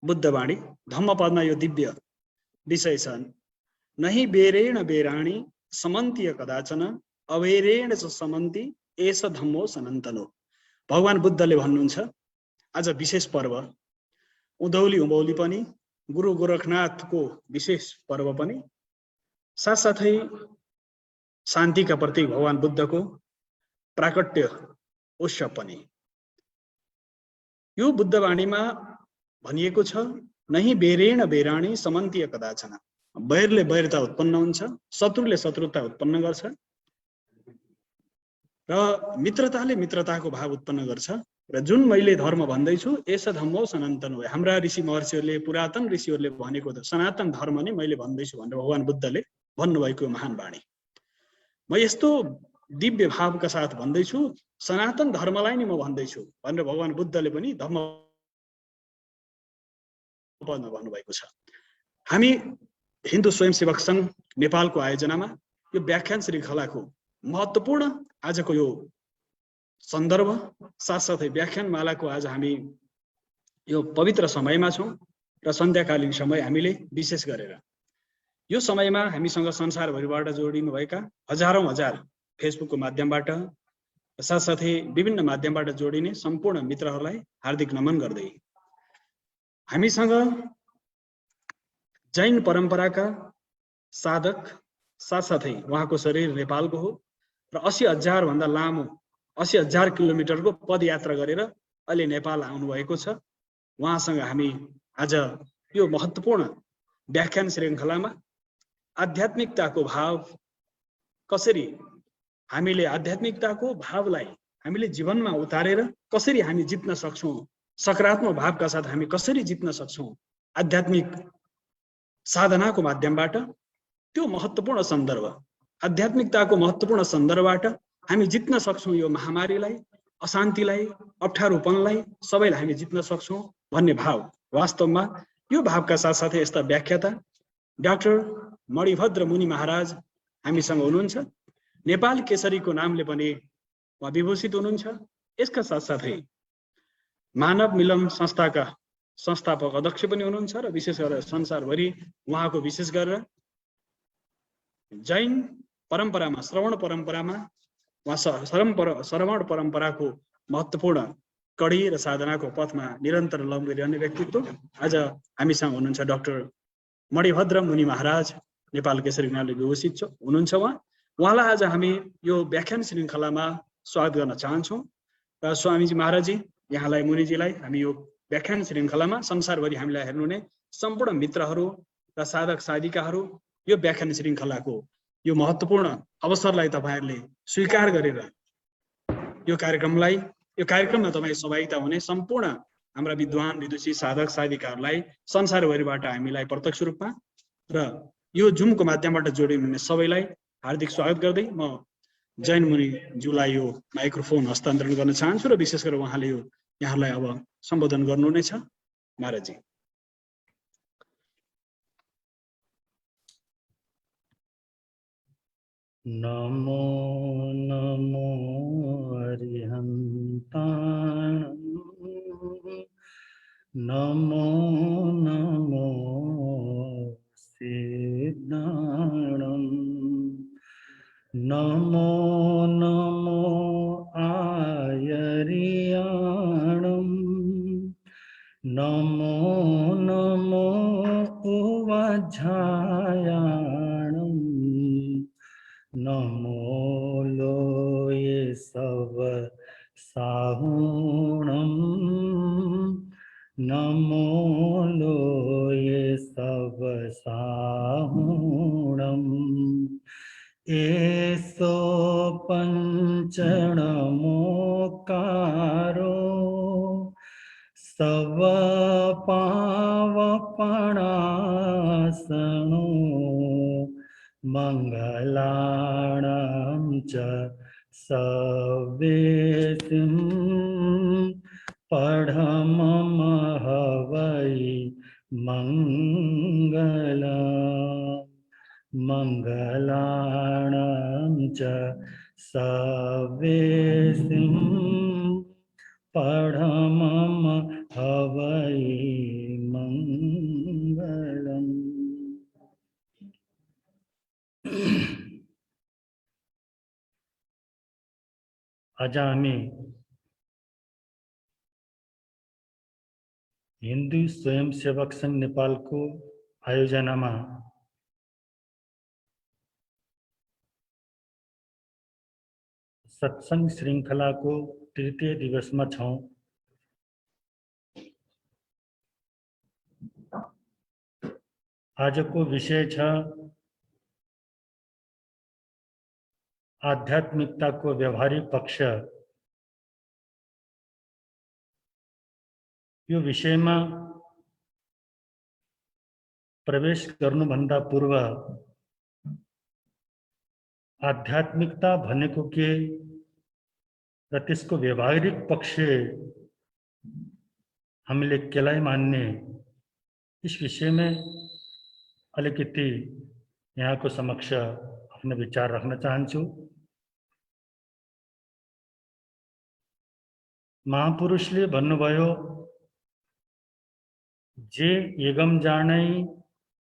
बुद्धवाणी धम्मपदमा यो दिव्य विषय छन्। नहि बेरेण बेराणी समन्तीय कदाचन अवेरेण च समन्ती एष धम्मो सनातनो। भगवान बुद्धले भन्नुहुन्छ आज विशेष पर्व उधौली उभौली पनि गुरु गोरखनाथको विशेष पर्व पनि साथसाथै शान्तिका प्रतीक भगवान बुद्धको प्राकट्य उत्सव पनि। यो बुद्धवाणीमा भनिएको छ नहि बेरेण बेराणी समन्तीय कदाचन। बैरले बैरता उत्पन्न हुन्छ, शत्रुले शत्रुता उत्पन्न गर्छ र मित्रताले मित्रताको भाव उत्पन्न गर्छ। र जुन मैले धर्म भन्दैछु एष धम्मो सनातन हो, हाम्रा ऋषि महर्षिहरूले पुरातन ऋषिहरूले भनेको सनातन धर्म नै मैले भन्दैछु भनेर भगवान बुद्धले भन्नुभएको महान वाणी। म यस्तो दिव्य भावका साथ भन्दैछु, सनातन धर्मलाई नै म भन्दैछु भनेर भगवान बुद्धले पनि धम्म भन्नुभएको छ। हामी हिन्दू स्वयंसेवक संघ नेपालको आयोजनामा यो व्याख्यान श्रृङ्खलाको महत्त्वपूर्ण आजको यो सन्दर्भ साथसाथै व्याख्यान मालाको आज हामी यो पवित्र समयमा छौँ र सन्ध्याकालीन समय हामीले विशेष गरेर यो समयमा हामीसँग संसारभरिबाट जोडिनुभएका हजारौं हजार फेसबुकको माध्यमबाट साथसाथै विभिन्न माध्यमबाट जोडिने सम्पूर्ण मित्रहरूलाई हार्दिक नमन गर्दै हामीसँग जैन परम्पराका साधक साथसाथै उहाँको शरीर नेपालको हो र 80,000 भन्दा लामो 80,000 किलोमिटरको पदयात्रा गरेर अहिले नेपाल आउनुभएको छ। उहाँसँग हामी आज यो महत्त्वपूर्ण व्याख्यान श्रृङ्खलामा आध्यात्मिकताको भाव कसरी हामीले आध्यात्मिकताको भावलाई हामीले जीवनमा उतारेर कसरी हामी जित्न सक्छौं, सकारात्मक भावका साथ हामी कसरी जित्न सक्छौं आध्यात्मिक साधनाको माध्यमबाट, त्यो महत्त्वपूर्ण सन्दर्भ आध्यात्मिकताको महत्त्वपूर्ण सन्दर्भबाट हामी जित्न सक्छौं यो महामारीलाई, अशान्तिलाई, अप्ठ्यारोपनलाई सबैलाई हामी जित्न सक्छौं भन्ने भाव। वास्तवमा यो भावका साथसाथै यस्ता व्याख्याता डाक्टर मणिभद्र मुनि महाराज हामीसँग हुनुहुन्छ। नेपाल केसरीको नामले पनि उहाँ विभूषित हुनुहुन्छ। यसका साथसाथै मानव मिलन संस्थाका संस्थापक अध्यक्ष पनि हुनुहुन्छ र विशेष गरेर संसारभरि उहाँको विशेष गरेर जैन परम्परामा श्रवण परम्परामा श्रवण परम्पराको महत्त्वपूर्ण कडी र साधनाको पथमा निरन्तर लम गरिरहने व्यक्तित्व आज हामीसँग हुनुहुन्छ। डाक्टर मणिभद्र मुनि महाराज नेपाल केसरी नामले विभूषित हुनुहुन्छ। उहाँलाई आज हामी यो व्याख्यान श्रृङ्खलामा स्वागत गर्न चाहन्छौँ र स्वामीजी महाराजजी यहाँलाई मुनिजीलाई हामी यो व्याख्यान श्रृङ्खलामा संसारभरि हामीलाई हेर्नुहुने सम्पूर्ण मित्रहरू र साधक साधिकाहरू यो व्याख्यान श्रृङ्खलाको यो महत्त्वपूर्ण अवसरलाई तपाईहरुले स्वीकार गरेर यो कार्यक्रममा तपाईँ सहभागिता हुने सम्पूर्ण हाम्रा विद्वान विदुषी साधक साधिकाहरूलाई संसारभरिबाट हामीलाई प्रत्यक्ष रूपमा र यो जुमको माध्यमबाट जोडिनुहुने सबैलाई हार्दिक स्वागत गर्दै म जैन मुनिज्यूलाई यो माइक्रोफोन हस्तान्तरण गर्न चाहन्छु र विशेष गरेर उहाँले यो यहाँलाई अब सम्बोधन गर्नुहुनेछ। महाराजजी। नमो नमो अरिहन्ताणं नमो नमो सिद्धाणं नमो नमो आयर्याणं नमो नमो उवाझायाणं नमो लोये सब साहुणं नमो लोये सब साहुणं एसो पंचनमोकारो सब पावपणासनो मंगलाणां च सवेतिं पढममहवै मंगलम् मंगलाणां च सवेतिं पढममहवै मंगलम्। आज हामी हिन्दू स्वयंसेवक संघ नेपालको आयोजनामा सत्संग श्रृंखलाको तृतीय दिवसमा छौं। आजको विषय छ आध्यात्मिकताको व्यवहारिक पक्ष। यो विषयमा प्रवेश गर्नुभन्दा पूर्व आध्यात्मिकता भनेको के र त्यसको व्यवहारिक पक्ष हामीले केलाई मान्ने, इस विषय में अलिकति यहाँको समक्ष आफ्नो विचार राख्न चाहन्छु। महापुरुषले भन्नुभयो, जे एगम जानै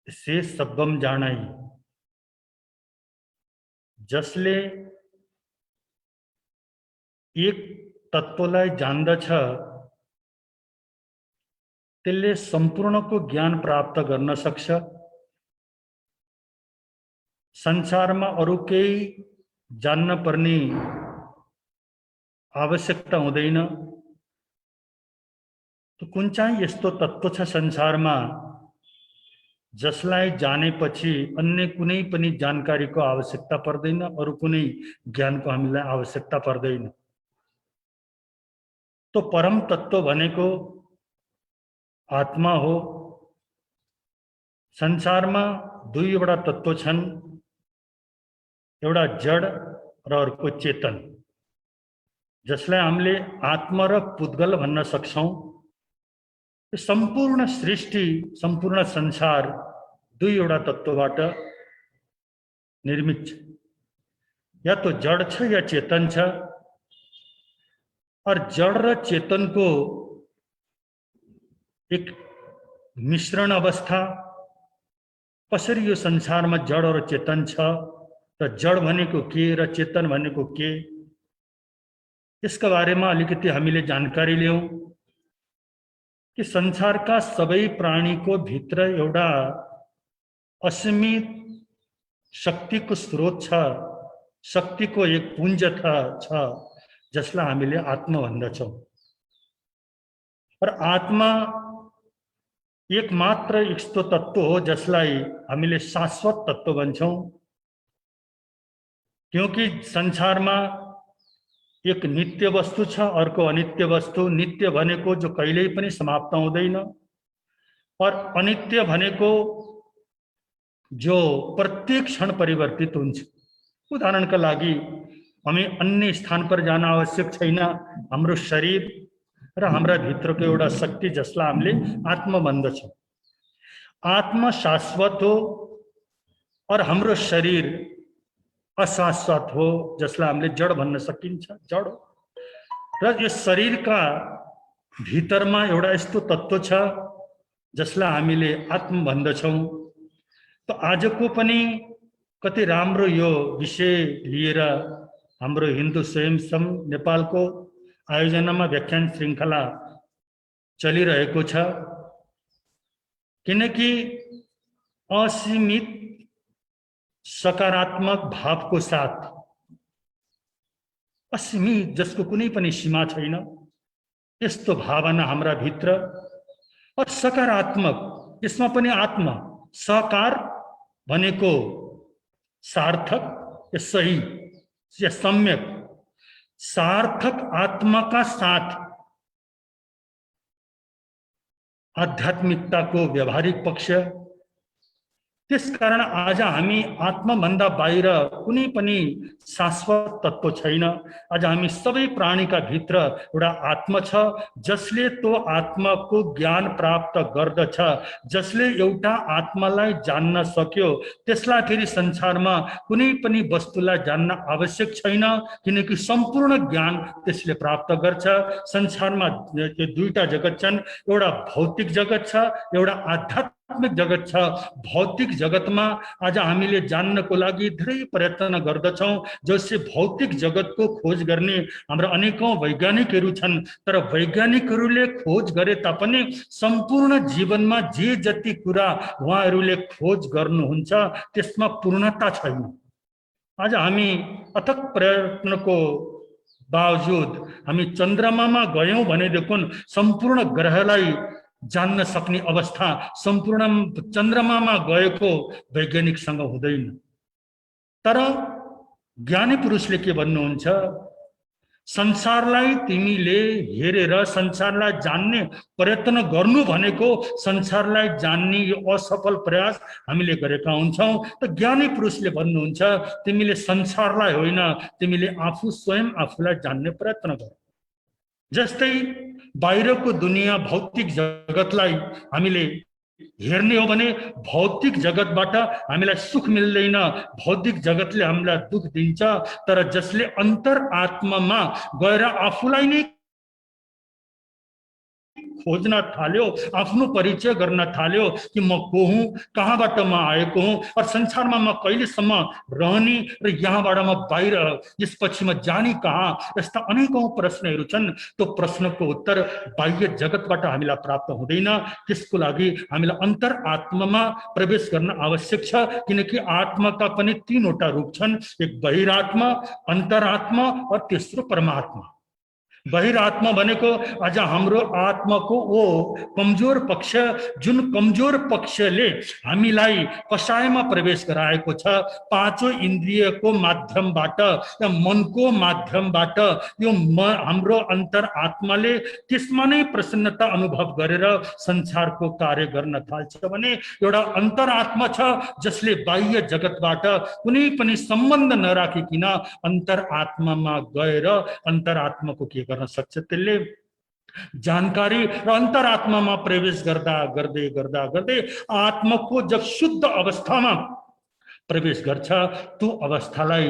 से सब्बम जानै। जसले एक तत्त्वलाई जान्दछ त्यसले सम्पूर्णको ज्ञान प्राप्त गर्न सक्छ। संसारमा अरु केही जान्न पर्ने आवश्यकता हुँदैन। तो कुन चाहिँ यस्तो तत्त्व छ संसारमा जसलाई जानेपछि अन्य कुनै पनि जानकारीको आवश्यकता पर्दैन, अरु कुनै ज्ञानको हामीलाई आवश्यकता पर्दैन। तो परम तत्त्व भनेको आत्मा हो। संसारमा दुईवटा तत्त्व छन्, एउटा जड र अर्को चेतन, जसलाई हामीले आत्मा र पुद्गल भन्न सक्छौं। सम्पूर्ण सृष्टि, सम्पूर्ण संसार दुईवटा तत्त्वबाट निर्मित छ। या तो जड छ या चेतन छ। और जड र चेतन को एक मिश्रण अवस्था, कसरी यो संसारमा जड र चेतन छ र जड भनेको के र चेतन भनेको के, यसका बारेमा अलिकति हामीले जानकारी लियौं। कि संसारका सबै प्राणीको भित्र एउटा असीमित शक्तिको स्रोत छ, शक्तिको एक पुञ्ज छ, जसलाई हामीले आत्मा भन्दछौं। और आत्मा एक मात्र यस्तो तत्त्व हो जसलाई हामीले शाश्वत तत्त्व भन्छौं। क्योंकि संसारमा एक नित्य वस्तु छ, अर्को अनित्य वस्तु। नित्य भनेको जो कहिल्यै पनि समाप्त हुँदैन, और अनित्य भनेको जो प्रत्येक क्षण परिवर्तित हुन्छ। उदाहरणका लागि हामी अन्य स्थान पर जान आवश्यक छैन। हाम्रो शरीर र हाम्रा भित्रको एउटा शक्ति जसलाई हामीले आत्मा भन्दछौं। आत्मा शाश्वत हो और हाम्रो शरीर अशाश्वत हो, जसलाई हामीले जड भन्न सकिन्छ, जड हो। र यस शरीरका भितरमा एउटा यस्तो तत्त्व छ जसलाई हामीले आत्मा भन्दछौं। तो आजको पनि कति राम्रो यो विषय लिएर हाम्रो हिन्दू स्वयं संघ नेपालको आयोजनामा व्याख्यान श्रृंखला चलिरहेको छ। किनकि असीमित सकारात्मक भावको साथ, असीमित जसको कुनै पनि सीमा छैन, यस्तो भावना हाम्रा भित्र, और सकारात्मक, यसमा पनि आत्मा, साकार भनेको सार्थक या सही या सम्यक, सार्थक आत्मा का साथ आध्यात्मिकताको व्यवहारिक पक्ष। त्यसकारण आज हामी आत्मा भन्दा बाहिर कुनै पनि शाश्वत तत्त्व छैन। आज हामी सबै प्राणीका भित्र एउटा आत्मा छ, जसले तो आत्माको ज्ञान प्राप्त गर्दछ। जसले एउटा आत्मालाई जान्न सक्यो, त्यसलाई फेरि संसारमा कुनै पनि वस्तुलाई जान्न आवश्यक छैन, किनकि सम्पूर्ण ज्ञान त्यसले प्राप्त गर्छ। संसारमा दुईटा जगत छन्, एउटा भौतिक जगत छ, एउटा आध्यात्मिक आध्यात्मिक जगत छ, भौतिक जगतमा आज हामीले जान्नको लागि धेरै प्रयत्न गर्दछौँ। जसले भौतिक जगतको खोज गर्ने हाम्रा अनेकौं वैज्ञानिकहरू छन्, तर वैज्ञानिकहरूले खोज गरे तापनि सम्पूर्ण जीवनमा जे जति कुरा उहाँहरूले खोज गर्नुहुन्छ त्यसमा पूर्णता छैन। आज हामी अथक प्रयत्नको बावजुद हामी चन्द्रमामा गयौं भनेदेखि सम्पूर्ण ग्रहलाई जान्न सक्ने अवस्था सम्पूर्ण चन्द्रमामा गएको वैज्ञानिकसँग हुँदैन। तर ज्ञानी पुरुषले के भन्नुहुन्छ, संसारलाई तिमीले हेरेर संसारलाई जान्ने प्रयत्न गर्नु भनेको संसारलाई जान्ने यो असफल प्रयास हामीले गरेका हुन्छौं। त ज्ञानी पुरुषले भन्नुहुन्छ, तिमीले संसारलाई होइन, तिमीले आफू स्वयं आफूलाई जान्ने प्रयत्न गर। जस्तै बाहिरको दुनिया भौतिक जगतलाई हामीले हेर्ने हो भने भौतिक जगतबाट हामीलाई सुख मिल्दैन, भौतिक जगतले हामीलाई दुख दिन्छ। तर जसले अन्तरआत्मामा गएर आफूलाई नै खोज्न थाल्यो, आफ्नो परिचय गर्न थाल्यो कि म को हुँ, कहाँबाट म आएको हुँ और संसारमा म कहिलेसम्म रहने र यहाँबाट म बाहिर यसपछि म जाने कहाँ, यस्ता अनेकौं प्रश्नहरू छन्। त्यो प्रश्नको उत्तर बाह्य जगतबाट हामीलाई प्राप्त हुँदैन। त्यसको लागि हामीलाई अन्तरआत्मामा प्रवेश गर्न आवश्यक छ, किनकि आत्माका पनि तीनवटा रूप छन्, एक बहिरात्मा, अन्तरात्मा और तेस्रो परमात्मा। बहिरात्मा भनेको आज हाम्रो आत्माको ओ कमजोर पक्ष, जुन कमजोर पक्षले हामीलाई कसायमा प्रवेश गराएको छ। पाँचौं इन्द्रियको माध्यमबाट या मनको माध्यमबाट यो हाम्रो अन्तरआत्माले त्यसमा नै प्रसन्नता अनुभव गरेर संसारको कार्य गर्न थाल्छ भने एउटा अन्तरआत्मा छ जसले बाह्य जगतबाट कुनै पनि सम्बन्ध नराखिकन अन्तरआत्मामा गएर अन्तरआत्माको के गर्न सक्छ, त्यसले जानकारी र अन्तरआत्मामा प्रवेश गर्दा गर्दै गर्दा गर्दै आत्माको जब शुद्ध अवस्थामा प्रवेश गर्छ, त्यो अवस्थालाई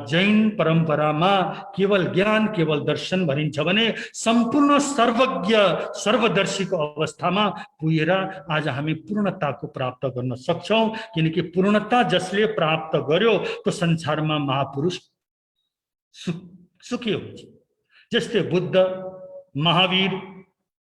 जैन परम्परामा केवल ज्ञान केवल दर्शन भनिन्छ भने सम्पूर्ण सर्वज्ञ सर्वदर्शीको अवस्थामा पुगेर आज हामी पूर्णताको प्राप्त गर्न सक्छौं। किनकि पूर्णता जसले प्राप्त गर्यो त्यो संसारमा महापुरुष सुखी हुन्छ। जस्तै बुद्ध, महावीर,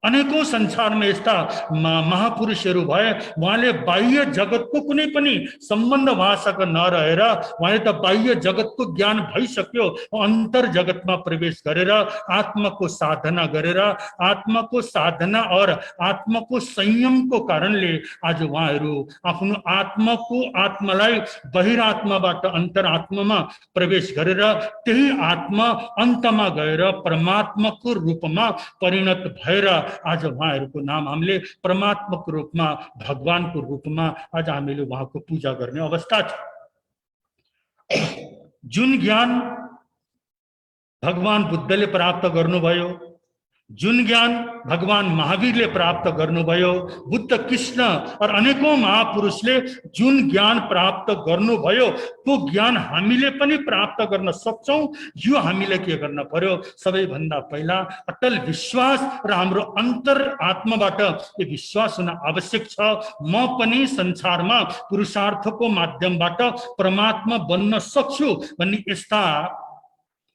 अनेकौं संसारमा यस्ता महापुरुषहरू भए, उहाँले बाह्य जगतको कुनै पनि सम्बन्ध उहाँसँग नरहेर उहाँले त बाह्य जगतको ज्ञान भइसक्यो, अन्तर जगतमा प्रवेश गरेर आत्माको साधना गरेर आत्माको साधना और आत्माको संयमको कारणले आज उहाँहरू आफ्नो आत्मालाई बहिरात्माबाट अन्तरात्मामा प्रवेश गरेर त्यही आत्मा अन्तमा गएर परमात्माको रूपमा परिणत भएर आज उहाँहरूको नाम हामीले परमात्माको रूपमा भगवानको रूपमा आज हामीले उहाँको पूजा गर्ने अवस्था छ। जुन ज्ञान भगवान बुद्धले प्राप्त गर्नुभयो, जुन ज्ञान भगवान महावीरले प्राप्त गर्नुभयो, बुद्ध, कृष्ण और अनेकौं महापुरुषले जुन ज्ञान प्राप्त गर्नुभयो त्यो ज्ञान हामीले पनि प्राप्त गर्न सक्छौं। यो हामीले के गर्न पर्यो, सबैभन्दा पहिला अटल विश्वास र हाम्रो अन्तर आत्माबाट यो विश्वास हुन आवश्यक छ। म पनि संसारमा पुरुषार्थको माध्यमबाट परमात्मा बन्न सक्छु भन्ने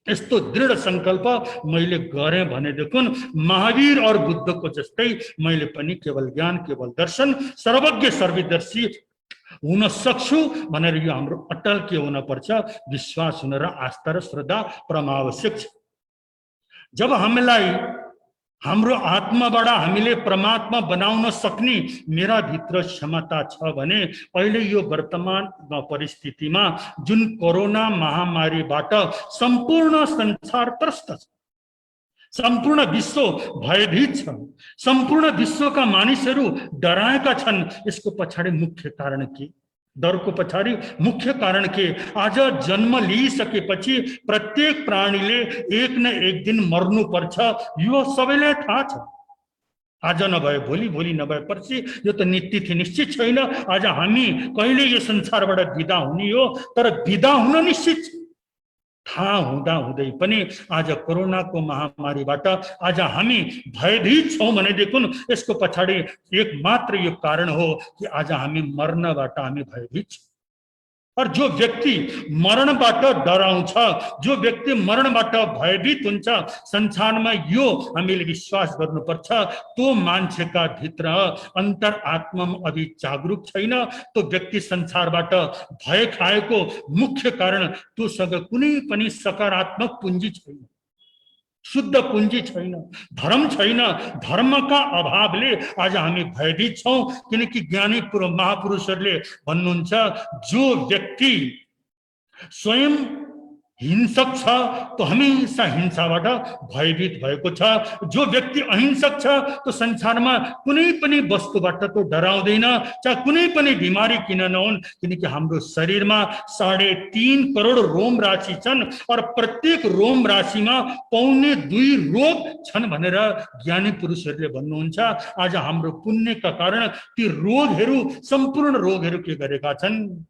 यस्तो दृढ संकल्प मैले गरेँ भनेदेखि महावीर और बुद्धको जस्तै मैले पनि केवल ज्ञान केवल दर्शन सर्वज्ञ सर्वदर्शी हुन सक्छु भनेर यो हाम्रो अटल के हुन पर्छ, विश्वास हुन र आस्था र श्रद्धा परमावश्यक छ। जब हामीलाई हाम्रो आत्माबाट हामीले परमात्मा बनाउन सक्ने मेरा भित्र क्षमता छ भने अहिले यो वर्तमान परिस्थितिमा जुन कोरोना महामारीबाट सम्पूर्ण संसार त्रस्त छ, सम्पूर्ण विश्व भयभीत छ, सम्पूर्ण विश्वका मानिसहरू डराएका छन्। यसको पछाडि मुख्य कारण के, डरको पछाडि मुख्य कारण के, आज जन्म लिइसकेपछि प्रत्येक प्राणीले एक न एक दिन मर्नु पर्छ, यो सबैलाई थाहा छ। आज नभए भोलि, भोलि नभए पर्सि, यो त तिथि निश्चित छैन। आज हामी कहिले यो संसारबाट विदा हुने हो, तर विदा हुन निश्चित छ। थाहा हुँदा हुँदै पनि आज कोरोनाको महामारीबाट आज हामी भयभीत छौँ भनेदेखि यसको पछाडि एक मात्र यो कारण हो कि आज हामी मर्नबाट हामी भयभीत छौँ। और जो व्यक्ति मरणबाट डराउँछ, जो व्यक्ति मरणबाट भयभीत हुन्छ, संसारमा यो हामीले विश्वास गर्नुपर्छ, तो मान्छेका भित्र अन्तरात्मामा अझै जागरुक छैन। तो व्यक्ति संसारबाट भय खाएको मुख्य कारण तोसँग कुनै पनि सकारात्मक पुँजी छैन, शुद्ध पुँजी छैन, धर्म छैन। धर्मका अभावले आज हामी भयभीत छौँ, किनकि ज्ञानी महापुरुषहरूले भन्नुहुन्छ जो व्यक्ति स्वयं हिंसक छ तो हमेशा हिंसाबाट भयभीत भएको छ। जो व्यक्ति अहिंसक छ तो संसारमा कुनै पनि वस्तुबाट तो डराउँदैन, चाहे कुनै पनि बिमारी किन नहुन्, किनकि हाम्रो शरीरमा 3.5 करोड रोम राशि छन् और प्रत्येक रोम राशिमा 1.25 रोग छन् भनेर ज्ञानी पुरुषहरूले भन्नुहुन्छ। आज हाम्रो पुण्यका कारण ती रोगहरू, सम्पूर्ण रोगहरू के गरेका छन्,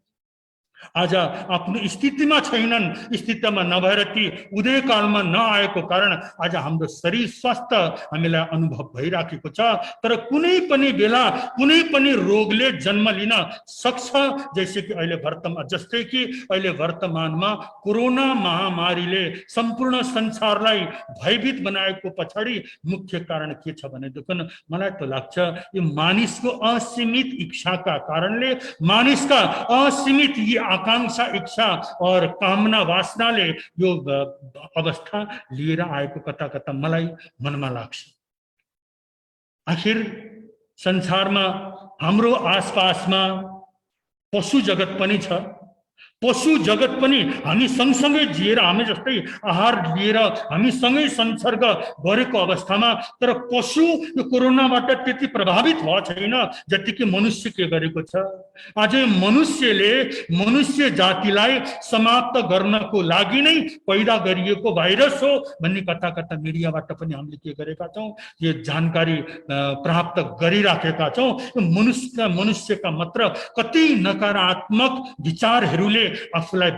आज आफ्नो स्थितिमा छैनन्। स्थितिमा नभएर ती उदयकालमा नआएको कारण आज हाम्रो शरीर स्वास्थ्य हामीलाई अनुभव भइराखेको छ। तर कुनै पनि बेला कुनै पनि रोगले जन्म लिन सक्छ। जैसे कि जस्तै कि अहिले वर्तमानमा कोरोना महामारीले सम्पूर्ण संसारलाई भयभीत बनाएको पछाडि मुख्य कारण के छ भनेदेखि मलाई त लाग्छ यो मानिसको असीमित इच्छाका कारणले, मानिसका असीमित आकांक्षा, इच्छा और कामना वासनाले यो अवस्था लिएर आएको कता कता मलाई मनमा लाग्छ। आखिर संसारमा हाम्रो आसपासमा पशु जगत पनि छ। पशु जगत पनि हामी सँगसँगै जिएर, हामी जस्तै आहार लिएर हामी सँगै संसर्ग गरेको अवस्थामा तर पशु यो कोरोनाबाट त्यति प्रभावित भएको छैन जतिकै मनुष्य के गरेको छ। आज मनुष्यले मनुष्य जातिलाई समाप्त गर्नको लागि नै पैदा गरिएको भाइरस हो भन्ने कता कता मिडियाबाट पनि हामीले के गरेका छौँ, यो जानकारी प्राप्त गरिराखेका छौँ। मनुष्यका मात्र कति नकारात्मक विचारहरूले आफूलाई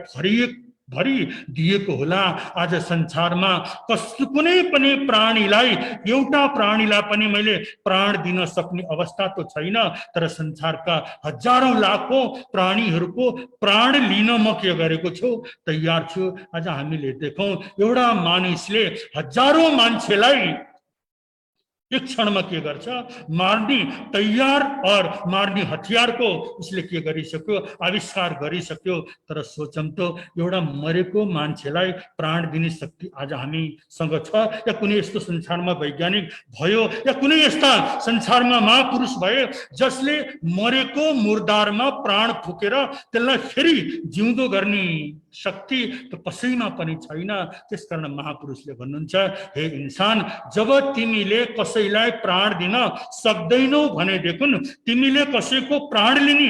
भरि दिएको होला। आज संसारमा कुनै पनि प्राणीलाई, एउटा प्राणीलाई पनि मैले प्राण दिन सक्ने अवस्था तो छैन, तर संसारका हजारौं लाखौं प्राणीहरूको प्राण लिन म के गरेको छु, तयार छु। आज हामीले देखौं एउटा मानिसले हजारौं मान्छेलाई एक क्षण में के गर्छ, मार्ने तैयार और मार्ने हथियार को उसले के गरिसक्यो, आविष्कार गरिसक्यो। तर सोचम तो एउटा मरेको मान्छेलाई प्राण दिने शक्ति आज हामीसँग छ या कुनै यस्तो संसारमा वैज्ञानिक भयो या कुनै यस्ता संसारमा महापुरुष भए जसले मरेको मुर्दारमा प्राण फुकेर त्यसलाई फेरि जिउँदो गर्ने शक्ति त कसैमा पनि छैन। त्यसकारण महापुरुषले भन्नुहुन्छ, हे इंसान, जब तिमीले कसैलाई प्राण दिन सक्दैनौ भनेदेखि तिमीले कसैको प्राण लिने,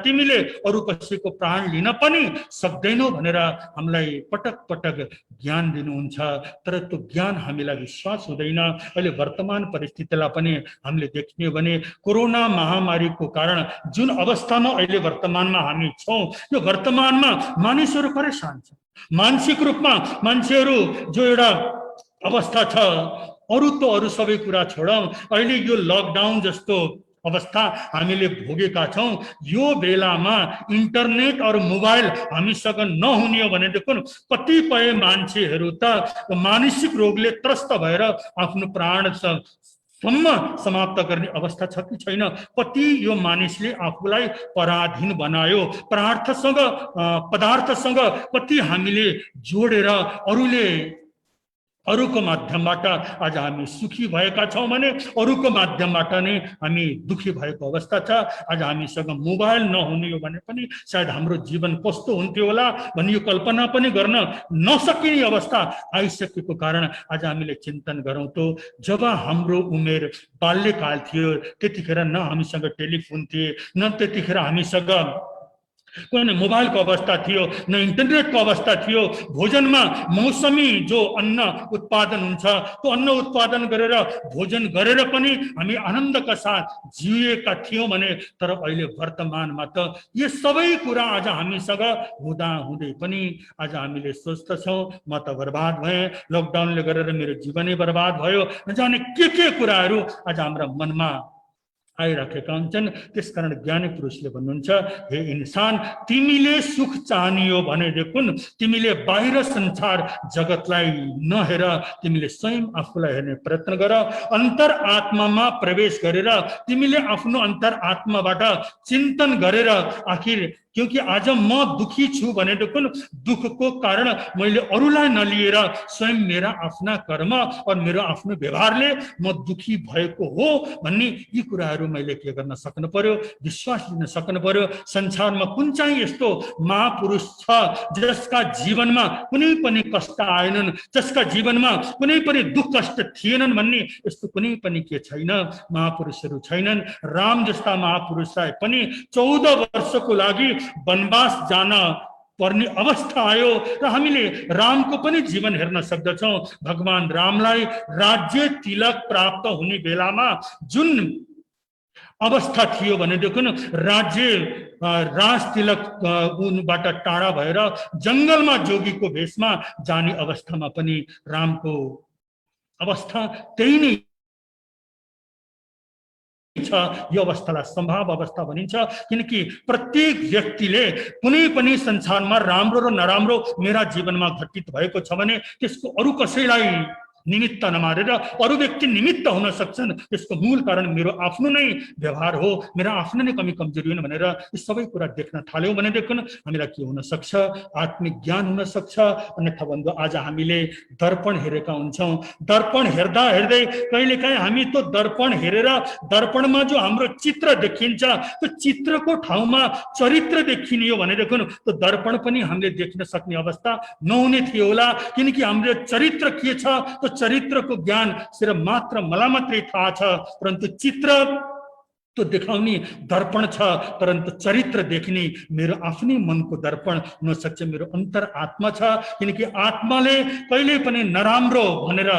तिमीले अरु कसैको प्राण लिन पनि सक्दैनौ भनेर हामीलाई पटक पटक ज्ञान दिनुहुन्छ। तर त्यो ज्ञान हामीलाई विश्वास हुँदैन। अहिले वर्तमान परिस्थितिलाई पनि हामीले देख्ने भने कोरोना महामारीको कारण जुन अवस्थामा अहिले वर्तमानमा हामी छौं, यो वर्तमानमा मानिसहरू परेशान छन्। मानसिक रूपमा मान्छेहरू जो एउटा अवस्था छ, अरु सबै कुरा छोडौं, अहिले यो लकडाउन जस्तो अवस्था हामीले भोगेका छौं। यो बेलामा इन्टरनेट और मोबाइल हामीसँग नहुने हो भनेदेखि कतिपय मान्छेहरू त मानसिक रोगले त्रस्त भएर आफ्नो प्राण समाप्त गर्ने अवस्था छ कि छैन। कति यो मानिसले आफूलाई पराधीन बनायो, पदार्थसँग कति हामीले जोडेर अरूको माध्यमबाट आज हामी सुखी भएका छौं भने अरूको माध्यमबाट नै हामी दुखी भएको अवस्था छ। आज हामीसँग मोबाइल नहुने हो भने पनि सायद हाम्रो जीवन कस्तो हुन्थ्यो होला भन्ने यो कल्पना पनि गर्न नसकिने अवस्था आइसकेको कारण आज हामीले चिन्तन गरौँ त जब हाम्रो उमेर बाल्यकाल थियो त्यतिखेर न हामीसँग टेलिफोन थिए, न त्यतिखेर हामीसँग कुनै मोबाइलको अवस्था थियो, न इन्टरनेटको अवस्था थियो। भोजनमा मौसमी जो अन्न उत्पादन हुन्छ त्यो अन्न उत्पादन गरेर भोजन गरेर पनि हामी आनन्दका साथ जिएका थियौँ भने, तर अहिले वर्तमानमा त यो सबै कुरा आज हामीसँग हुँदा हुँदै पनि आज हामीले सोच्दछौँ म त बर्बाद भएँ, लकडाउनले गरेर मेरो जीवनै बर्बाद भयो, नजाने के कुराहरू आज हाम्रा मनमा आइराखेका हुन्छन्। त्यसकारण ज्ञानी पुरुषले भन्नुहुन्छ, हे इन्सान, तिमीले सुख चाहने हो भनेदेखि तिमीले बाहिर संसार जगतलाई नहेर, तिमीले स्वयं आफूलाई हेर्ने प्रयत्न गर। अन्तर आत्मामा प्रवेश गरेर तिमीले आफ्नो अन्तर आत्माबाट चिन्तन गरेर, आखिर क्योंकि आज म दुखी छु भनेदेखि दुखको कारण मैले अरूलाई नलिएर स्वयं मेरा आफ्ना कर्म और मेरो आफ्नो व्यवहारले म दुखी भएको हो भन्ने यी कुराहरू मैले के गर्न सक्नु पर्यो, विश्वास लिन सक्नु पर्यो। संसारमा कुन चाहिँ यस्तो महापुरुष छ जसका जीवनमा कुनै पनि कष्ट आएनन्, जसका जीवनमा कुनै पनि दुख कष्ट थिएनन् भन्ने यस्तो कुनै पनि के छैन, महापुरुषहरू छैनन्। राम जस्ता महापुरुषलाई पनि 14 वर्षको लागि वनवास जान पर्ने अवस्था आयो र हामीले रामको पनि जीवन हेर्न सक्दछौँ। भगवान रामलाई राज्य तिलक प्राप्त हुने बेलामा जुन अवस्था थियो भनेदेखि राज्य राज तिलक उनबाट टाढा भएर जङ्गलमा जोगीको भेषमा जाने अवस्थामा पनि रामको अवस्था त्यही नै छ। यो अवस्थालाई सम्भाव अवस्था भनिन्छ, किनकि प्रत्येक व्यक्तिले कुनै पनि संसारमा राम्रो र नराम्रो मेरा जीवनमा घटित भएको छ भने त्यसको अरू कसैलाई निमित्त नमारेर अरू व्यक्ति निमित्त हुन सक्छन्। त्यसको मूल कारण मेरो आफ्नो नै व्यवहार हो, मेरो आफ्नो नै कमी कमजोरी हुन् भनेर यी सबै कुरा देख्न थाल्यौँ भनेदेखि हामीलाई के हुन सक्छ, आत्मिक ज्ञान हुन सक्छ। अन्यथा बन्धु, आज हामीले दर्पण हेरेका हुन्छौँ, दर्पण हेर्दा हेर्दै कहिलेकाहीँ हामी त्यो दर्पण हेरेर दर्पणमा जो हाम्रो चित्र देखिन्छ त्यो चित्रको ठाउँमा चरित्र देखिने हो भनेदेखि त्यो दर्पण पनि हामीले देख्न सक्ने अवस्था नहुने थियो होला, किनकि हाम्रो चरित्र के छ त्यो चरित्रको ज्ञान सिर्फ मात्र मलाई मात्रै थाहा छ, परन्तु चित्र तो देखाउने दर्पण छ, परन्तु चरित्र देख्ने मेरो आफ्नै मनको दर्पण नसक्छ, मेरो अन्तर आत्मा छ। किनकि आत्माले कहिले पनि नराम्रो भनेर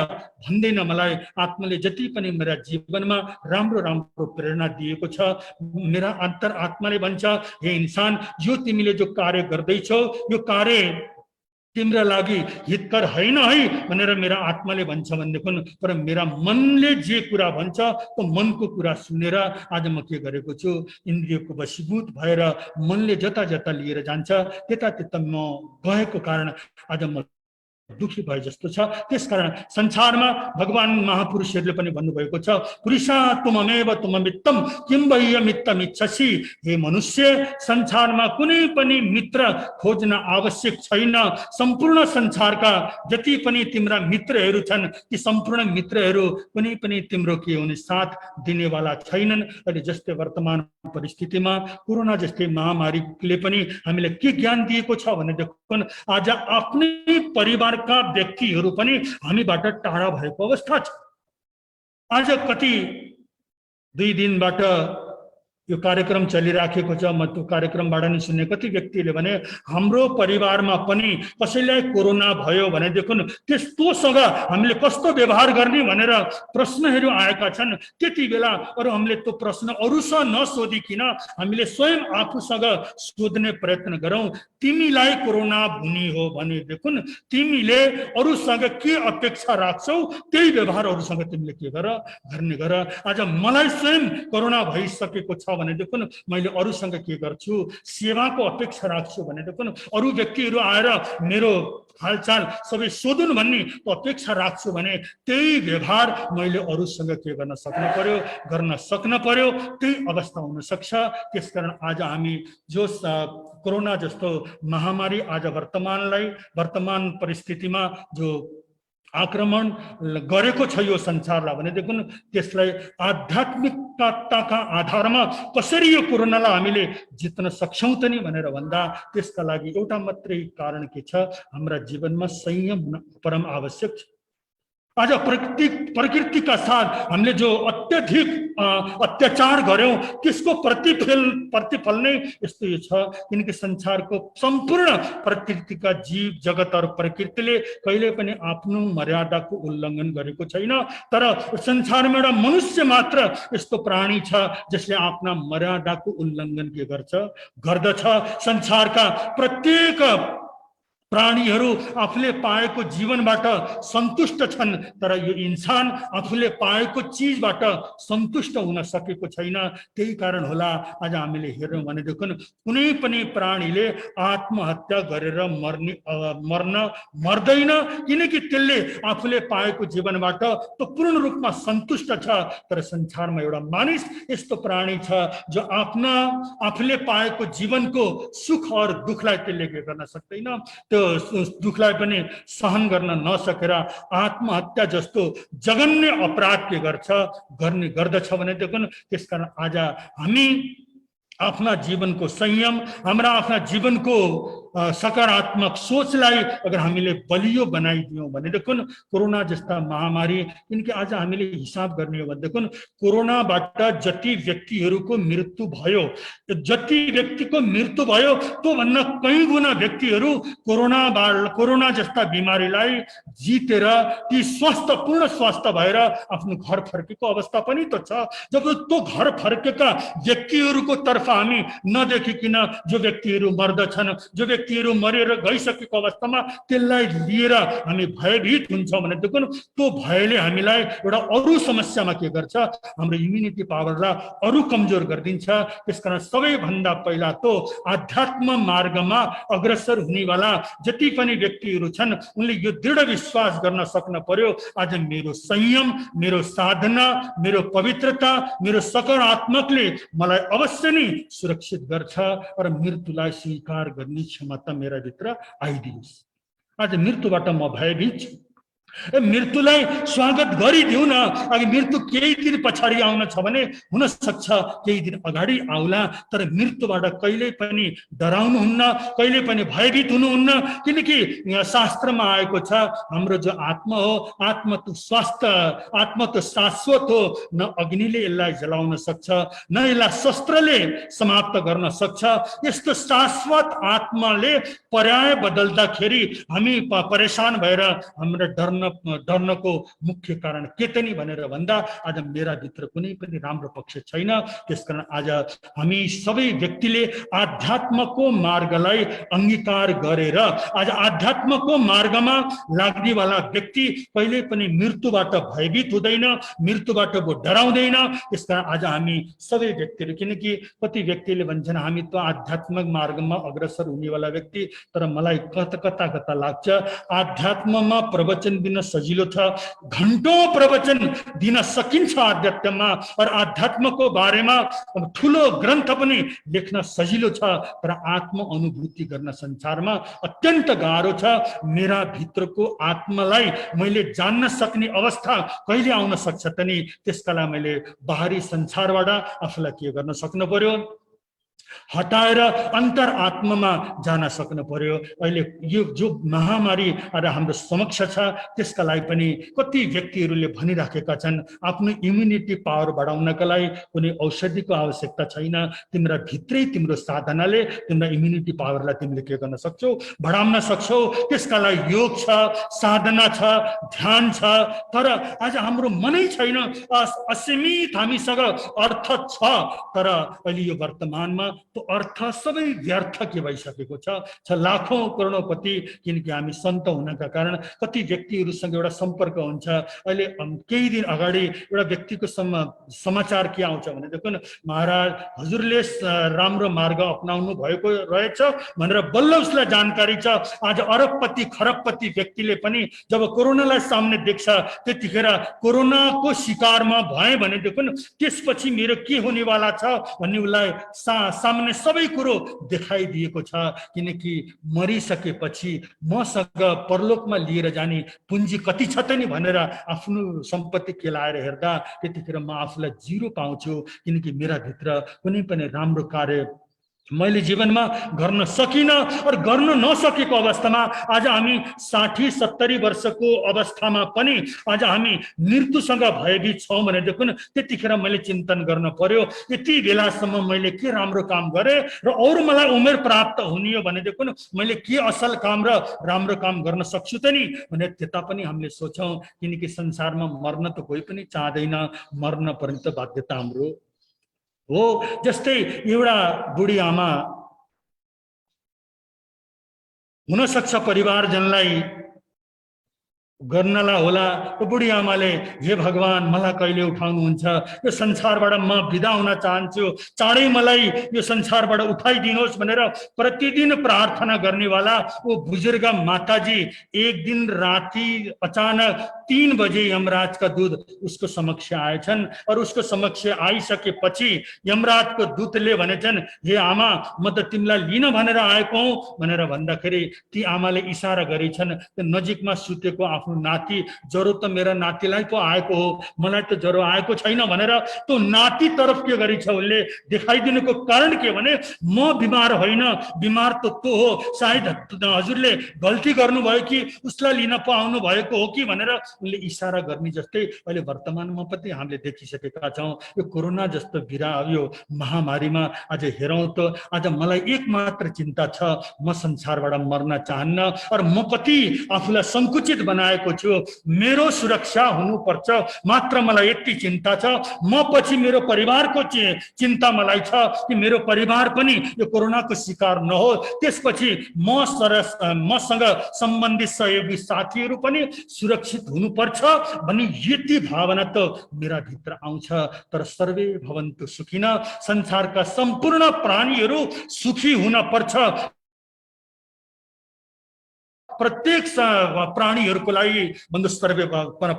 भन्दैन मलाई, आत्माले जति पनि मेरा जीवनमा राम्रो राम्रो प्रेरणा दिएको छ, मेरा अन्तर आत्माले भन्छ, हे इन्सान, यो तिमीले जो कार्य गर्दैछौ यो कार्य तिम्रो लागि हितकर हैन है भनेर मेरा आत्माले भन्छ भनेदेखि, पर मेरा मनले जे कुरा भन्छ त्यो मनको कुरा सुनेर आज म के गरेको छु, इन्द्रियको वशीभूत भएर मनले जता जता लिएर जान्छ त्यता त्यता म गएको कारण आज म दुखी भए जस्तो छ। त्यसकारण संसारमा भगवान महापुरुषहरूले पनि भन्नुभएको छ, पुरुषा तुममेव तुममित्तम किम वह्य मित्तम इच्छसि। हे मनुष्य, संसारमा कुनै पनि मित्र खोज्न आवश्यक छैन। सम्पूर्ण संसारका जति पनि तिम्रा मित्रहरू छन् ती सम्पूर्ण मित्रहरू कुनै पनि तिम्रो के हुने साथ दिनेवाला छैनन्। अहिले जस्तै वर्तमान परिस्थितिमा कोरोना जस्तै महामारीले पनि हामीलाई के ज्ञान दिएको छ भनेदेखि आज आफ्नै परिवारका व्यक्तिहरू पनि हामीबाट टाढा भएको अवस्था छ। आज कति 2 दिनबाट यो कार्यक्रम चलिराखेको छ, म त्यो कार्यक्रमबाट नि सुन्ने कति व्यक्तिले भने हाम्रो परिवारमा पनि कसैलाई कोरोना भयो भनेदेखि त्यस्तोसँग हामीले कस्तो व्यवहार गर्ने भनेर प्रश्नहरू आएका छन्। त्यति बेला अरू हामीले त्यो प्रश्न अरूसँग नसोधिकिन हामीले स्वयं आफूसँग सोध्ने प्रयत्न गरौँ, तिमीलाई कोरोना हुने हो भनेदेखि तिमीले अरूसँग के अपेक्षा राख्छौ त्यही व्यवहार अरूसँग तिमीले के गर्ने गर। आज मलाई स्वयं कोरोना भइसकेको छ भनेदेखि मैले अरूसँग के गर्छु, सेवाको अपेक्षा राख्छु भनेदेखि अरू व्यक्तिहरू आएर मेरो हालचाल सबै सोधुन् भन्ने अपेक्षा राख्छु भने त्यही व्यवहार मैले अरूसँग के गर्न सक्नु पर्यो, त्यही अवस्था हुन सक्छ। त्यसकारण आज हामी जो कोरोना जस्तो महामारी आज वर्तमान परिस्थितिमा जो आक्रमण गरेको छ यो संसारलाई भनेदेखि त्यसलाई आध्यात्मिकताका आधारमा कसरी यो कोरोनालाई हामीले जित्न सक्छौं त नि भनेर भन्दा त्यसका लागि एउटा मात्रै कारण के छ, हाम्रा जीवनमा संयम हुन परम आवश्यक छ। आज प्रकृति का साथ हमले जो अत्यधिक अत्याचार गर्यौं त्यसको प्रतिफल नै यस्तो छ। किनकि संसारको सम्पूर्ण प्रकृतिका जीव जगत और प्रकृतिले कहिले पनि आफ्नो मर्यादाको उल्लङ्घन गरेको छैन। तर संसारमा एउटा मनुष्य मात्र यस्तो प्राणी छ जसले आफ्ना मर्यादाको उल्लङ्घन के गर्दछ। संसारका प्रत्येक प्राणीहरू आफूले पाएको जीवनबाट सन्तुष्ट छन्, तर यो इंसान आफूले पाएको चीजबाट सन्तुष्ट हुन सकेको छैन। त्यही कारण होला आज हामीले हेर्यौं भनेदेखि कुनै पनि प्राणीले आत्महत्या गरेर मर्न मर्दैन, किनकि त्यसले आफूले पाएको जीवनबाट त पूर्ण रूपमा सन्तुष्ट छ। तर संसारमा एउटा मानिस यस्तो प्राणी छ जो आफूले पाएको जीवनको सुख और दुखलाई त्यसले के गर्न सक्दैन, त्यो दुखलाई पनि सहन गर्न नसकेर आत्महत्या जस्तो जघन्य अपराध के गर्दछ भनेदेखि त्यसकारण आज हामी आफ्ना जीवनको संयम, हाम्रा आफ्ना जीवनको सकारात्मक सोचलाई अगर हामीले बलियो बनाइदियौं भनेदेखि कोरोना जस्ता महामारी, किनकि आज हामीले हिसाब गर्ने हो भनेदेखि कोरोनाबाट जति व्यक्तिहरूको मृत्यु भयो, जति व्यक्तिको मृत्यु भयो त्यो भन्दा कई गुना व्यक्तिहरू कोरोना जस्ता बिमारीलाई जितेर ती पूर्ण स्वस्थ भएर आफ्नो घर फर्केको अवस्था पनि त छ। जब त्यो घर फर्केका व्यक्तिहरूको तर्फ हामी नदेखिकन जो व्यक्तिहरू मर्दछन्, जो व्यक्तिहरू मरेर गइसकेको अवस्थामा त्यसलाई लिएर हामी भयभीत हुन्छौं भनेदेखि त्यो भयले हामीलाई एउटा अरू समस्यामा के गर्छ, हाम्रो इम्युनिटी पावरलाई अरू कमजोर गरिदिन्छ। त्यसकारण सबैभन्दा पहिला तो आध्यात्म मार्गमा अग्रसर हुनेवाला जति पनि व्यक्तिहरू छन् उनले यो दृढ विश्वास गर्न सक्न पर्यो, आज मेरो संयम, मेरो साधना, मेरो पवित्रता, मेरो सकारात्मकले मलाई अवश्य नै सुरक्षित गर्छ र मृत्युलाई स्वीकार गर्ने क्षमता मेरा भित्र आइदियोस्। आज मृत्युबाट म भयभीत छु, मृत्युलाई स्वागत गरिदिउँ न। अघि मृत्यु केही दिन पछाडि आउन छ भने हुन सक्छ केही दिन अगाडि आउला, तर मृत्युबाट कहिल्यै पनि डराउनुहुन्न, कहिल्यै पनि भयभीत हुनुहुन्न, किनकि शास्त्रमा आएको छ हाम्रो जो आत्मा हो, आत्मा त स्वास्थ्य, आत्मा त शाश्वत हो, न अग्निले यसलाई जलाउन सक्छ न यसलाई शस्त्रले समाप्त गर्न सक्छ। यस्तो शाश्वत आत्माले पर्याय बदल्दाखेरि हामी परेशान भएर हाम्रो डर्नको मुख्य कारण के त नि भनेर भन्दा आज मेरा भित्र कुनै पनि राम्रो पक्ष छैन। त्यसकारण आज हामी सबै व्यक्तिले आध्यात्मको मार्गलाई अंगीकार गरेर आज आध्यात्मको मार्गमा लाग्नेवाला व्यक्ति कहिले पनि मृत्युबाट भयभीत हुँदैन, मृत्युबाट वो डराउँदैन। त्यसकारण आज हामी सबै व्यक्तिहरू, किनकि कति व्यक्तिले भन्छन् हामी त आध्यात्मिक मार्गमा अग्रसर हुनेवाला व्यक्ति, तर मलाई कता लाग्छ आध्यात्ममा प्रवचन दिन सजिलो छ, घण्टौं प्रवचन दिन सकिन्छ आध्यात्ममा, और आध्यात्मको बारेमा ठूलो ग्रन्थ पनि लेख्न सजिलो छ, तर आत्म अनुभूति गर्न संसारमा अत्यन्त गाह्रो छ। मेरा भित्रको आत्मालाई मैले जान्न सक्ने अवस्था कहिले आउन सक्छ त नि, त्यसका लागि मैले बाहरी संसारबाट आफूलाई के गर्न सक्नु पर्यो, हटाएर अंतर आत्मामा जान सक्नु पर्यो। अहिले यो जो महामारी आज हाम्रो समक्ष छ त्यसका लागि पनि कति व्यक्तिहरूले भनिराखेका छन् आफ्नो इम्युनिटी पावर बढाउनका लागि कुनै औषधिको आवश्यकता छैन, तिम्रो भित्रै तिम्रो साधनाले तिम्रो इम्युनिटी पावरलाई तिमीले के गर्न सक्छौ, बढाउन सक्छौ। त्यसका लागि योग छ, साधना छ, ध्यान छ, तर आज हाम्रो मनै छैन। असीमित हामीसँग अर्थ छ, तर अहिले यो वर्तमानमा तो अर्थ सबै व्यर्थ के भइसकेको छ लाखौं करोडपति, किनकि हामी सन्त हुनका कारण कति व्यक्तिहरूसँग एउटा सम्पर्क हुन्छ। अहिले केही दिन अगाडि एउटा व्यक्तिको समाचार के आउँछ भनेदेखि महाराज हजुरले राम्रो मार्ग अपनाउनु भएको रहेछ भनेर बल्ल उसलाई जानकारी छ। आज अरबपति खरबपति व्यक्तिले पनि जब कोरोनालाई सामने देख्छ त्यतिखेर कोरोनाको शिकारमा भए भनेदेखि त्यसपछि मेरो के हुनेवाला छ भन्ने उसलाई सामने सबै कुरो देखाइदिएको छ, किनकि मरिसकेपछि मसँग परलोकमा लिएर जाने पुँजी कति छ त नि भनेर आफ्नो सम्पत्ति केलाएर हेर्दा त्यतिखेर म आफूलाई जिरो पाउँछु, किनकि मेरा भित्र कुनै पनि राम्रो कार्य मैले जीवनमा गर्न सकिनँ और गर्न नसकेको अवस्थामा आज हामी 60-70 वर्षको अवस्थामा पनि आज हामी मृत्युसँग भयभीत छौँ भनेदेखि त्यतिखेर मैले चिन्तन गर्न पर्यो यति बेलासम्म मैले के राम्रो काम गरेँ र अरू मलाई उमेर प्राप्त हुने हो भनेदेखि मैले के असल काम र राम्रो काम गर्न सक्छु त नि भने त्यता पनि हामीले सोचौँ किनकि संसारमा मर्न त कोही पनि चाहदैन मर्न पर्ने त बाध्यता हाम्रो हो। जस्तै एउटा बुढी आमा हुन सक्छ परिवारजनलाई गर्नला होला तो बुढी आमाले हे भगवान मलाई कहिले उठाउनुहुन्छ यो संसारबाट म बिदा हुन चाहन्छु चाँडै मलाई यो संसारबाट उठाइदिनुहोस् भनेर प्रतिदिन प्रार्थना गर्नेवाला वो बुजुर्ग माताजी एक दिन राति अचानक 3 बजे यमराज का दूत उसको समक्ष आएछन् और उसको समक्ष आइसकेपछि यमराजको दूतले भनेछन् हे आमा म त तिमीलाई लिन भनेर आएको हुँ भनेर भन्दाखेरि ती आमाले इशारा गरेछन् त्यो नजिकमा सुतेको आफ्नो नाति ज्वरो त मेरा नातिलाई पो आएको हो मलाई त ज्वरो आएको छैन भनेर त्यो नाति तरफ के गरेछ उसले देखाइदिनुको कारण के भने म बिमार होइन बिमार त त्यो हो सायद हजुरले गल्ती गर्नुभयो कि उसलाई लिन पाउनु भएको हो कि भनेर उनले इशारा गर्ने जस्तै अहिले वर्तमानमा पनि हामीले देखिसकेका छौँ यो कोरोना जस्तो यो महामारीमा आज हेरौँ त आज मलाई एक मात्र चिन्ता छ म संसारबाट मर्न चाहन्न और म पछि आफूलाई संकुचित बनाएको छु मेरो सुरक्षा हुनुपर्छ मात्र मलाई यति चिन्ता छ म पछि मेरो परिवारको चिन्ता मलाई छ कि मेरो परिवार पनि यो कोरोनाको शिकार नहोस् त्यसपछि मसँग सम्बन्धित सहयोगी साथीहरू पनि सुरक्षित हुनुपर्छ भन्ने यति भावना त मेरा भित्र आउँछ। तर सर्वे भवन्तु सुखिन संसारका सम्पूर्ण प्राणीहरू सुखी हुन पर्छ प्रत्येक प्राणीहरूको लागि बन्धु सर्वे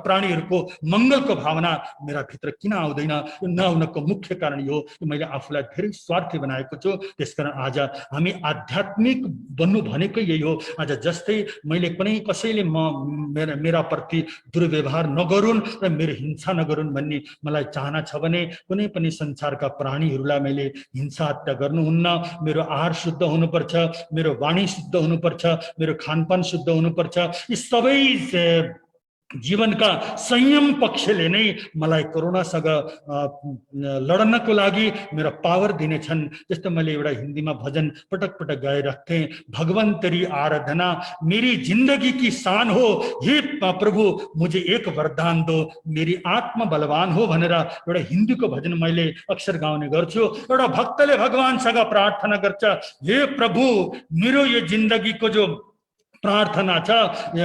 प्राणीहरूको मङ्गलको भावना मेरा भित्र किन आउँदैन यो नहुनको मुख्य कारण यो मैले आफूलाई धेरै स्वार्थी बनाएको छु। त्यसकारण आज हामी आध्यात्मिक बन्नु भनेको यही हो। आज जस्तै मैले कुनै कसैले मेरा प्रति दुर्व्यवहार नगरून् र मेरो हिंसा नगरून् भन्ने मलाई चाहना छ भने कुनै पनि संसारका प्राणीहरूलाई मैले हिंसा हत्या गर्नुहुन्न। मेरो आहार शुद्ध हुनुपर्छ, मेरो वाणी शुद्ध हुनुपर्छ, मेरो खानपान शुद्ध हुनुपर्छ। यी सबै जीवनका संयम पक्षले नै मलाई कोरोनासँग लड्नको लागि मेरो पावर दिनेछन्। जस्तो मैले एउटा हिन्दीमा भजन पटक पटक गाइरहेको थिएँ, भगवान तेरी आराधना मेरी जिंदगी की शान हो, हे प्रभु मुझे एक वरदान दो मेरी आत्मा बलवान हो भनेर एउटा हिन्दीको भजन मैले अक्सर गाउने गर्छु। एउटा भक्तले भगवानसँग प्रार्थना गर्छ, हे प्रभु मेरो यो जिन्दगीको जो प्रार्थना छ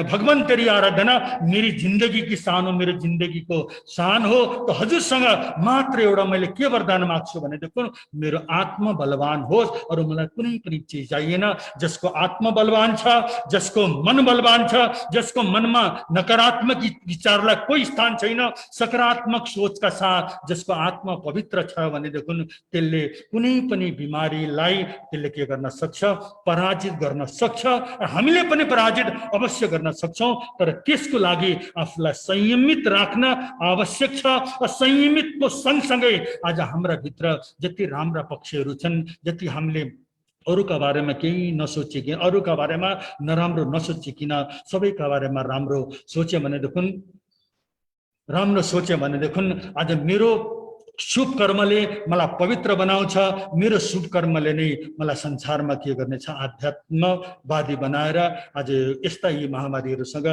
भगवान तेरी आराधना मेरी जिंदगी की शान हो, मेरो जिन्दगीको शान हो। तो हजुरसँग मात्र एउटा मैले के वरदान माग्छु भनेदेखि मेरो आत्मा बलवान होस्, अरू मलाई कुनै पनि चिज चाहिएन। जसको आत्मा बलवान छ, जसको मन बलवान छ, जसको मनमा नकारात्मक विचारलाई कोही स्थान छैन, सकारात्मक सोचका साथ जसको आत्मा पवित्र छ भनेदेखि त्यसले कुनै पनि बिमारीलाई त्यसले के गर्न सक्छ, पराजित गर्न सक्छ। हामीले पनि पराजित अवश्य गर्न सक्छौं, तर त्यसको लागि आफूलाई संयमित राख्न आवश्यक छ। संयमितको सँगसँगै आज हाम्रा भित्र जति राम्रा पक्षहरू छन्, जति हामीले अरूका बारेमा केही नसोचिकन, अरूका बारेमा नराम्रो नसोचिकन सबैका बारेमा राम्रो सोचे भनेदेखि आज मेरो शुभ कर्मले मलाई पवित्र बनाउँछ। मेरो शुभ कर्मले नै मलाई संसारमा के गर्नेछ, आध्यात्मवादी बनाएर आज यस्ता यी महामारीहरूसँग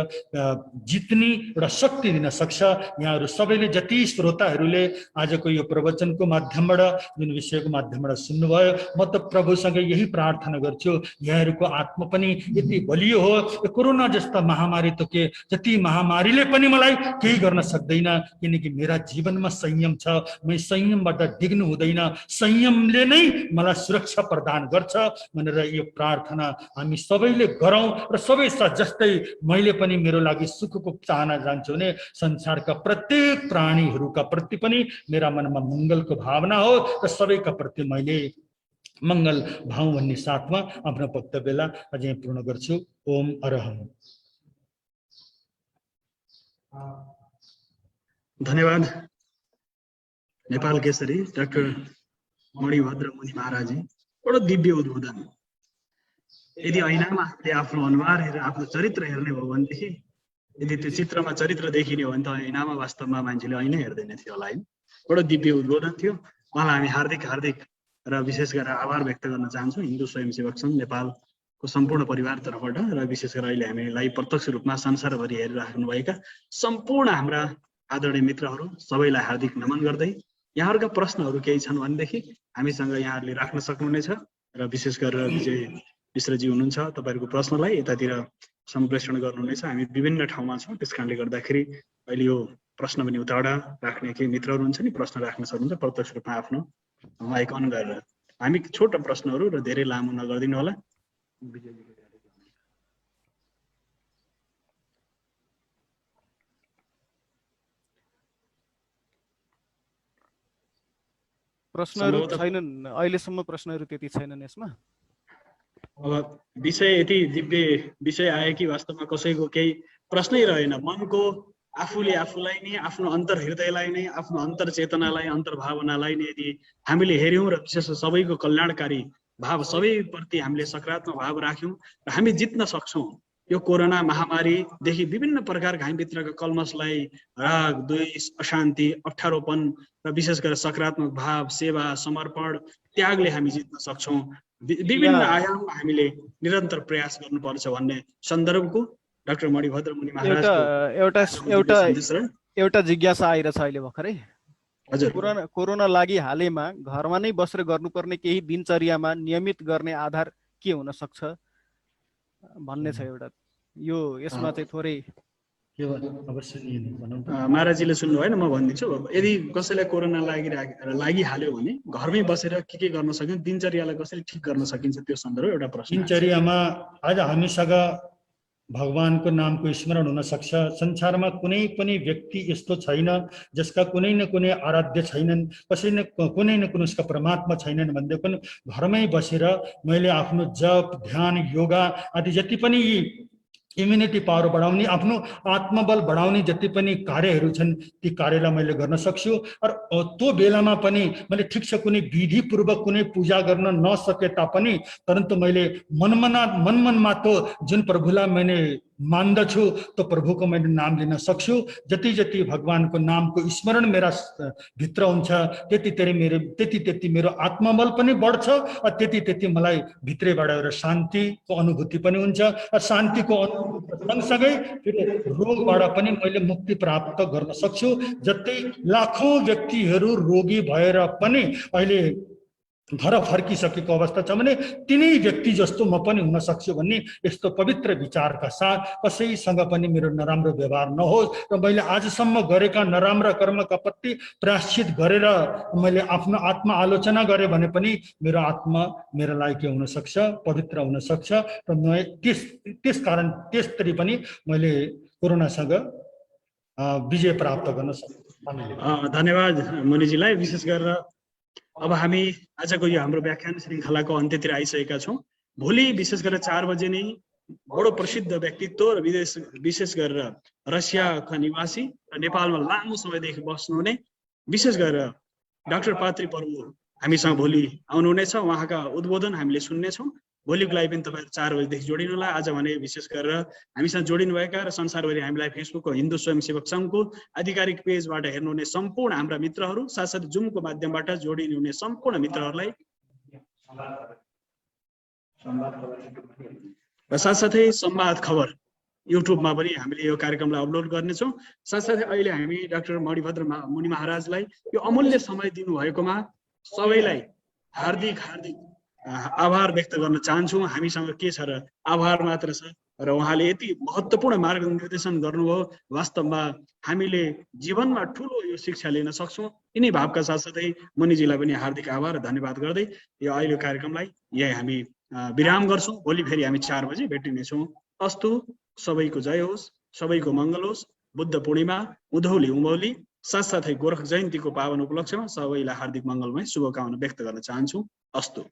जित्ने एउटा शक्ति दिन सक्छ। यहाँहरू सबैले जति श्रोताहरूले आजको यो प्रवचनको माध्यमबाट, जुन विषयको माध्यमबाट सुन्नुभयो, म त प्रभुसँग यही प्रार्थना गर्छु यहाँहरूको आत्मा पनि यति बलियो हो। कोरोना जस्ता महामारी त के, जति महामारीले पनि मलाई केही गर्न सक्दैन, किनकि मेरा जीवनमा संयम छ। मैं संयमबाट डिग्नु हुँदैन, संयमले नै मलाई सुरक्षा प्रदान गर्छ भनेर यो प्रार्थना हामी सबैले गरौँ। र सबै जस्तै मैले पनि मेरो लागि सुखको चाहना जान्छु भने संसारका प्रत्येक प्राणीहरूका प्रति पनि मेरा मनमा मङ्गलको भावना हो र सबैका प्रति मैले मङ्गल भाव भन्ने साथमा आफ्नो वक्तव्यलाई अझै पूर्ण गर्छु। ओम अरहम। धन्यवाद नेपाल केसरी डाक्टर मणिभद्र मुनि महाराजी। बडो दिव्य उद्बोधन। यदि ऐनामा आफूले आफ्नो अनुहार हेरेर आफ्नो चरित्र हेर्ने हो भनेदेखि, यदि त्यो चित्रमा चरित्र देखिने हो भने त ऐनामा वास्तवमा मान्छेले ऐनै हेर्दैन थियो होला हैन। बडो दिव्य उद्बोधन थियो। उहाँलाई हामी हार्दिक र विशेष गरेर आभार व्यक्त गर्न चाहन्छौँ हिन्दू स्वयंसेवक सङ्घ नेपालको सम्पूर्ण परिवार तर्फबाट, र विशेष गरेर अहिले हामीलाई प्रत्यक्ष रूपमा संसारभरि हेरिराख्नुभएका सम्पूर्ण हाम्रा आदरणीय मित्रहरू सबैलाई हार्दिक नमन गर्दै, यहाँहरूका प्रश्नहरू केही छन् भनेदेखि हामीसँग यहाँहरूले राख्न सक्नुहुनेछ, र विशेष गरेर विजय मिश्रजी हुनुहुन्छ, तपाईँहरूको प्रश्नलाई यतातिर सम्प्रेषण गर्नुहुनेछ। हामी विभिन्न ठाउँमा छौँ, त्यस कारणले गर्दाखेरि अहिले यो प्रश्न पनि उतावटा राख्ने केही मित्रहरू हुन्छ नि, प्रश्न राख्न सक्नुहुन्छ प्रत्यक्ष रूपमा आफ्नो माइक अन गरेर। हामी छोटो प्रश्नहरू र धेरै लामो नगरिदिनु होला। प्रश्नहरू छैनन् अहिलेसम्म, प्रश्नहरू त्यति छैनन् यसमा। अब विषय यति दिव्य विषय आयो कि वास्तवमा कसैको केही प्रश्नै रहेन। मनको आफूले आफूलाई नै, आफ्नो अन्तर हृदयलाई नै, आफ्नो अन्तर चेतनालाई, अन्तर्भावनालाई नै यदि हामीले हेऱ्यौँ र विशेष सबैको कल्याणकारी भाव, सबैप्रति हामीले सकारात्मक भाव राख्यौँ र हामी जित्न सक्छौँ। यो कोरोना महामारीदेखि विभिन्न प्रकारका हामीभित्रका कल्मसलाई, राग, द्वेष, अशान्ति, अप्ठ्यारोपन र विशेष गरेर सकारात्मक भाव, सेवा, समर्पण, त्यागले हामी जित्न सक्छौँ। विभिन्न आयाममा हामीले निरन्तर प्रयास गर्नुपर्छ भन्ने सन्दर्भको डाक्टर मणिभद्र मुनि महाराजको एउटा जिज्ञासा आइरहेछ अहिले भर्खरै। हजुर, कोरोना लागि हालैमा घरमा नै बसेर गर्नुपर्ने केही दिनचर्यामा नियमित गर्ने आधार के हुन सक्छ भन्ने छ एउटा। यो यसमा चाहिँ थोरै महाराजीले सुन्नु भएन, म भनिदिन्छु। यदि कसैलाई कोरोना लागिहाल्यो भने घरमै बसेर के गर्न सकिन्छ, दिनचर्यालाई कसरी ठिक गर्न सकिन्छ, त्यो सन्दर्भ एउटा प्रश्न। दिनचर्यामा आज हामीसँग भगवानको नामको स्मरण हुन सक्छ। संसारमा कुनै पनि व्यक्ति यस्तो छैन जसका कुनै न कुनै आराध्य छैनन्, कुनै न कुनै उसका परमात्मा छैनन् भन्दै पनि घरमै बसेर मैले आफ्नो जप, ध्यान, योगा आदि जति पनि इम्युनिटी पावर बढाउने, आफ्नो आत्मबल बढाउने जति पनि कार्यहरू छन् ती कार्यलाई मैले गर्न सक्छु। र त्यो बेलामा पनि मैले ठिक छ कुनै विधिपूर्वक कुनै पूजा गर्न नसके तापनि, परन्तु मैले मनमा तो जुन प्रभुलाई मैले मान्दछु तो प्रभुको मैले नाम लिन सक्छु। जति जति भगवानको नामको स्मरण मेरा भित्र हुन्छ त्यति मेरो आत्मबल पनि बढ्छ, र त्यति मलाई भित्रैबाट एउटा शान्तिको अनुभूति पनि हुन्छ। र शान्तिको सँगसँगै फेरि रोगबाट पनि मैले मुक्ति प्राप्त गर्न सक्छु। जति लाखौं व्यक्तिहरू रोगी भएर पनि अहिले घर फर्किसकेको अवस्था छ भने तिनै व्यक्ति जस्तो म पनि हुन सक्छु भन्ने यस्तो पवित्र विचारका साथ कसैसँग पनि मेरो नराम्रो व्यवहार नहोस्, र मैले आजसम्म गरेका नराम्रा कर्मका प्रति प्रायश्चित गरेर मैले आफ्नो आत्मा आलोचना गरेँ भने पनि मेरो आत्मा मेरो लागि के हुन सक्छ, पवित्र हुन सक्छ। र म त्यसकारण त्यसरी पनि मैले कोरोनासँग विजय प्राप्त गर्न सक्छु। धन्यवाद मुनिजीलाई। विशेष गरेर अब हामी आजको यो हाम्रो व्याख्यान श्रृङ्खलाको अन्त्यतिर आइसकेका छौँ। भोलि विशेष गरेर 4 बजे नै बडो प्रसिद्ध व्यक्तित्व र विशेष गरेर रसियाका निवासी र नेपालमा लामो समयदेखि बस्नुहुने विशेष गरेर डाक्टर पात्री प्रभु हामीसँग भोलि आउनुहुनेछ। उहाँका उद्बोधन हामीले सुन्नेछौँ। भोलिको लागि पनि तपाईँहरू 4 बजेदेखि जोडिनु होला। आज भने विशेष गरेर हामीसँग जोडिनुभएका र संसारभरि हामीलाई फेसबुकको हिन्दू स्वयंसेवक सङ्घको आधिकारिक पेजबाट हेर्नुहुने सम्पूर्ण हाम्रा मित्रहरू, साथसाथै जुमको माध्यमबाट जोडिनुहुने सम्पूर्ण मित्रहरूलाई र साथसाथै संवाद खबर युट्युबमा पनि हामीले यो कार्यक्रमलाई अपलोड गर्नेछौँ। साथसाथै अहिले हामी डाक्टर मणिभद्र मुनि महाराजलाई यो अमूल्य समय दिनुभएकोमा सबैलाई हार्दिक आभार व्यक्त गर्न चाहन्छौँ। हामीसँग के छ र आभार मात्र छ, र उहाँले यति महत्त्वपूर्ण मार्गनिर्देशन गर्नुभयो। वास्तवमा हामीले जीवनमा ठुलो यो शिक्षा लिन सक्छौँ। यिनै भावका साथसाथै मुनिजीलाई पनि हार्दिक आभार र धन्यवाद गर्दै यो अहिले कार्यक्रमलाई यही हामी विराम गर्छौँ। भोलि फेरि हामी 4 बजे भेटिनेछौँ। अस्तु, सबैको जय होस्, सबैको मङ्गल होस्। बुद्ध पूर्णिमा, उधौली उमौली, साथसाथै गोरख जयन्तीको पावन उपलक्ष्यमा सबैलाई हार्दिक मङ्गलमय शुभकामना व्यक्त गर्न चाहन्छु। अस्तु।